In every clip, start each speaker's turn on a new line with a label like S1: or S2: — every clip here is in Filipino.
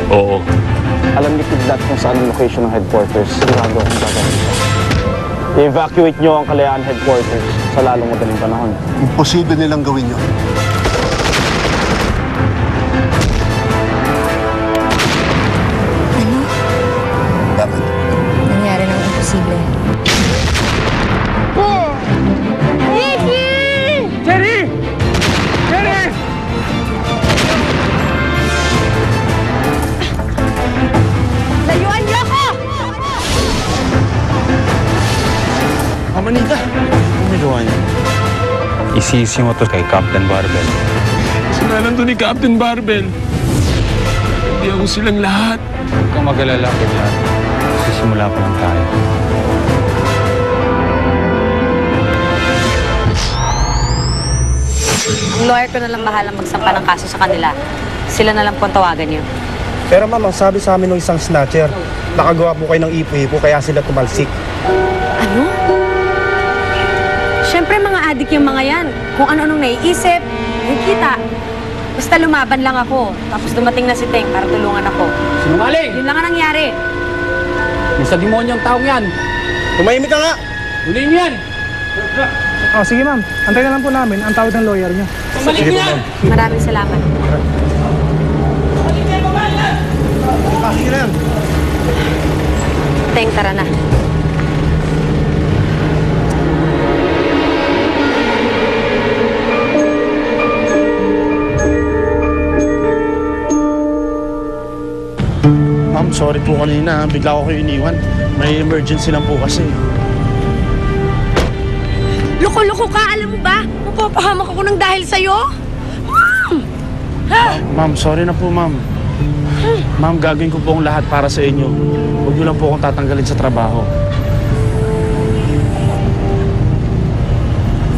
S1: Oo.
S2: Alam ni Kidlat kung saan ang location ng headquarters. Sigurado akong gagawin siya. I-evacuate nyo ang Kalayaan headquarters sa lalong madaling panahon.
S3: Imposible nilang gawin yun.
S4: Ano?
S3: Bakit?
S4: Nangyari ng imposible.
S1: Jerry! Jerry!
S4: Layuan niyo ako!
S1: Manita! Ano nagawa niya? Isisi mo to kay Captain Barbell. Sinalan to ni Captain Barbell. Hindi ako silang lahat. Huwag kang mag-alala, Kidlat. Sisimula pa lang tayo.
S5: Lawyer ko na lang bahalang magsampa ng kaso sa kanila. Sila na lang po ang tawagan niyo.
S6: Pero ma'am, ang sabi sa amin ng isang snatcher, nakagawa po kayo ng ipo-ipo kaya sila tumalsik.
S5: Ano? Siyempre mga adik yung mga yan. Kung ano-anong naiisip, nakikita. Basta lumaban lang ako. Tapos dumating na si Teng para tulungan ako.
S7: Sinungaling!
S5: Yun lang ang nangyari.
S7: Sa demonyong taong yan!
S6: Tumahimik ka nga!
S7: Huliin niyo yan!
S8: Oh, sige ma'am. Antay na lang po namin ang tawag ng lawyer niyo.
S7: Sige po, ma'am.
S5: Maraming salamat.
S6: Sige na yan.
S5: Teng, tara na.
S6: Ma'am, sorry po kanina. Bigla ko kayo iniwan. May emergency lang po kasi.
S4: Loko-loko ka, alam mo ba? Mapapahamak ako ng dahil sa'yo? Ma'am!
S6: Ma'am, sorry na po, ma'am. Ma'am, gagawin ko po ang lahat para sa inyo. Huwag niyo lang po akong tatanggalin sa trabaho.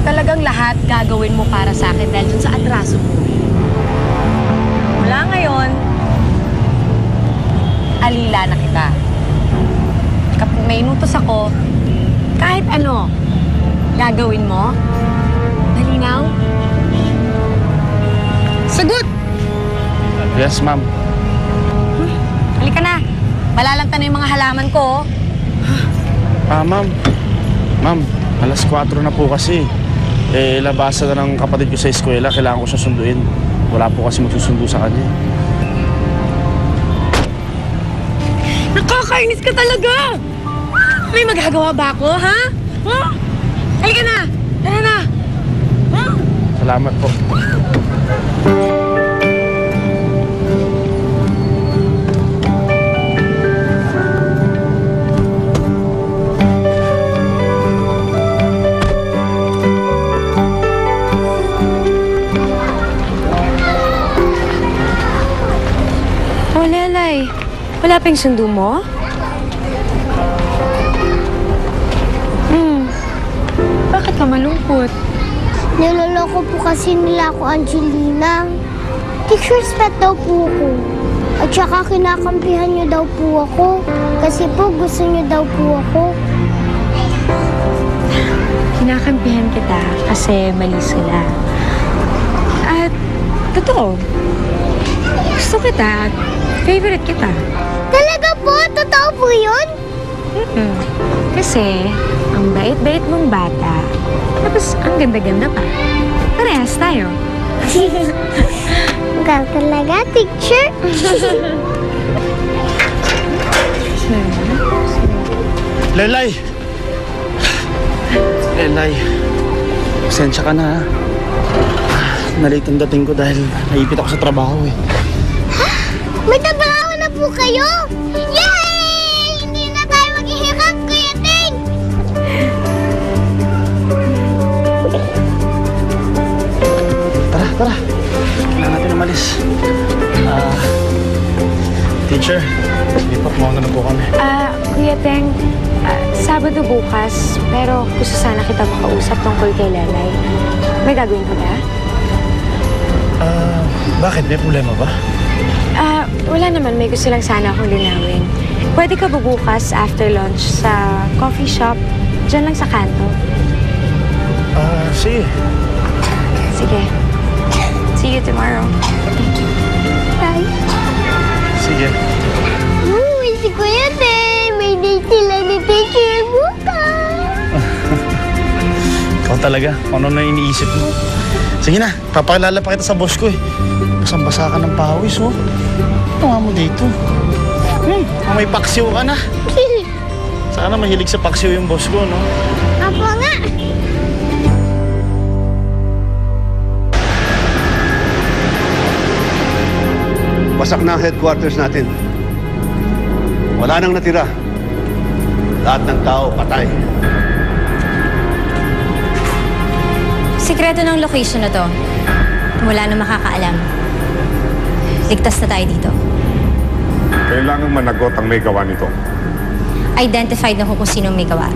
S5: Talagang lahat gagawin mo para sa akin dahil dun sa atraso mo. Mula ngayon, alila na kita. Kapag may inutos ako, kahit ano, gagawin mo? Malinaw?
S4: Sagot!
S6: Yes, ma'am.
S5: Halika na. Malalanta na yung mga halaman ko.
S6: Ma'am. Ma'am, alas 4 na po kasi. Labasan na ng kapatid ko sa eskwela. Kailangan ko siya sunduin. Wala po kasi magsusundo sa kanya.
S4: Nakakainis ka talaga! May magagawa ba ako, ha? Halika na! Tara na!
S6: Salamat po.
S4: Oh, Lelay. Wala pa yung sundo mo? Bakit ka malungkot?
S9: Niloloko po kasi nila ako, Angelina. Teacher's pet daw po ako. At saka kinakampihan niyo daw po ako. Kasi po gusto niyo daw po ako.
S4: Kinakampihan kita kasi mali sila. At totoo, gusto kita at favorite kita.
S9: Talaga po? Totoo po yun?
S4: Kasi ang bait-bait mong bata, tapos ang ganda-ganda pa. Parehas tayo.
S9: Ikaw talaga, teacher.
S6: Lelay! Lelay, pasensya ka na, ha? Nalate ang dating ko dahil naipit ako sa trabaho, eh.
S9: May trabaho na po kayo! Yay! Hindi na tayo maghihirap, Kuya Ting!
S6: Tara. Kailangan natin umalis. Teacher, lipat mo na po kami.
S4: Kuya Teng, Sabado bukas, pero gusto sana kita makausap tungkol kay Lelay. May gagawin ka ba?
S6: Bakit? May problema ba?
S4: Wala naman. May gusto lang sana akong linawin. Pwede ka bubukas after lunch sa coffee shop, dyan lang sa kanto.
S6: Sige.
S4: Sige. See you tomorrow. Bye.
S6: sige.
S9: Uy, si Kuya Tay! May date sila ni Teacher bukas!
S6: Ikaw talaga, kung ano na iniisip mo. Sige na, papakilala pa kita sa boss ko eh. Basang-basa ka ng pawis, oh. Tunga mo dito. May paksiw ka na. Sana mahilig sa paksiw yung boss ko, no?
S9: Apo nga!
S3: Wasak na ang headquarters natin. Wala nang natira. Lahat ng tao patay.
S5: Sikreto ng location na to. Wala na makakaalam. Ligtas na tayo dito.
S10: Kailangan managot ang may gawa nito.
S5: Identified na kung sinong may gawa.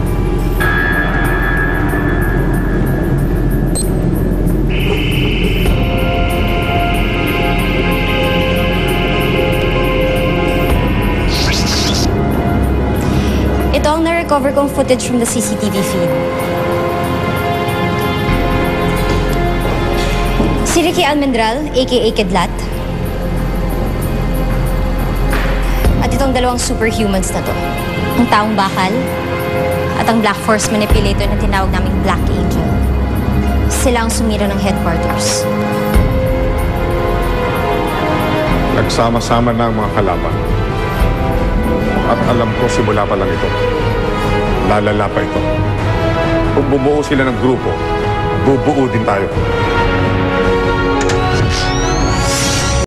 S5: Ito ang na-recover kong footage from the CCTV feed. Si Ricky Almendral, a.k.a. Kidlat. At itong dalawang superhumans na to. Ang taong bakal at ang Black Force manipulator na tinawag naming Black Angel. Sila ang sumira ng headquarters.
S10: Nagsama-sama na ang mga kalaban. At alam ko simula pa lang ito. Lalala pa ito. Kung bumuo sila ng grupo, bubuo din tayo.